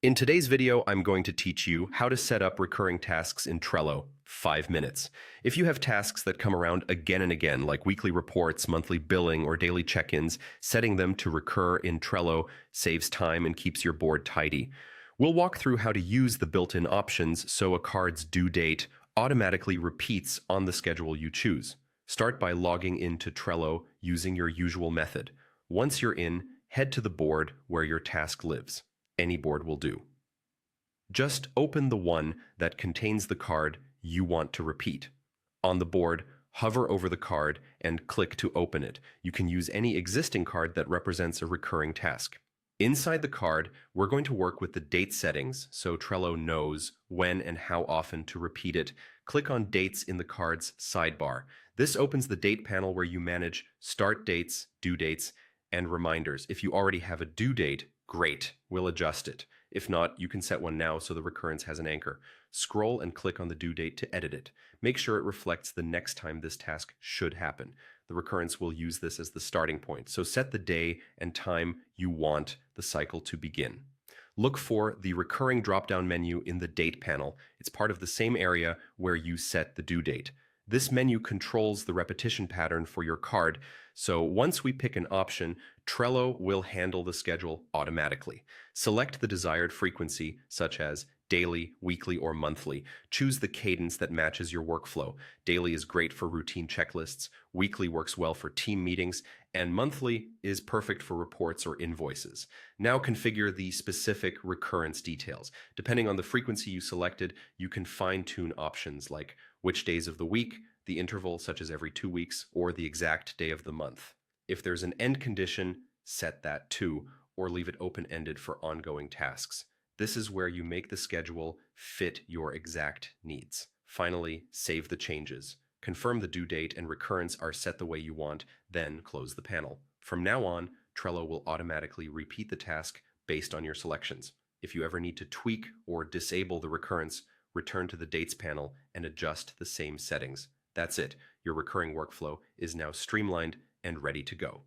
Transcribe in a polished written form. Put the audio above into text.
In today's video, I'm going to teach you how to set up recurring tasks in Trello, 5 minutes. If you have tasks that come around again and again, like weekly reports, monthly billing, or daily check-ins, setting them to recur in Trello saves time and keeps your board tidy. We'll walk through how to use the built-in options so a card's due date automatically repeats on the schedule you choose. Start by logging into Trello using your usual method. Once you're in, head to the board where your task lives. Any board will do. Just open the one that contains the card you want to repeat. On the board, hover over the card and click to open it. You can use any existing card that represents a recurring task. Inside the card, we're going to work with the date settings so Trello knows when and how often to repeat it. Click on Dates in the card's sidebar. This opens the date panel where you manage start dates, due dates, and reminders. If you already have a due date, great, we'll adjust it. If not, you can set one now so the recurrence has an anchor. Scroll and click on the due date to edit it. Make sure it reflects the next time this task should happen. The recurrence will use this as the starting point, so set the day and time you want the cycle to begin. Look for the recurring drop-down menu in the date panel. It's part of the same area where you set the due date. This menu controls the repetition pattern for your card, so once we pick an option, Trello will handle the schedule automatically. Select the desired frequency, such as daily, weekly, or monthly. Choose the cadence that matches your workflow. Daily is great for routine checklists, weekly works well for team meetings, and monthly is perfect for reports or invoices. Now configure the specific recurrence details. Depending on the frequency you selected, you can fine-tune options like which days of the week, the interval such as every 2 weeks, or the exact day of the month. If there's an end condition, set that too, or leave it open-ended for ongoing tasks. This is where you make the schedule fit your exact needs. Finally, save the changes. Confirm the due date and recurrence are set the way you want, then close the panel. From now on, Trello will automatically repeat the task based on your selections. If you ever need to tweak or disable the recurrence, return to the Dates panel and adjust the same settings. That's it. Your recurring workflow is now streamlined and ready to go.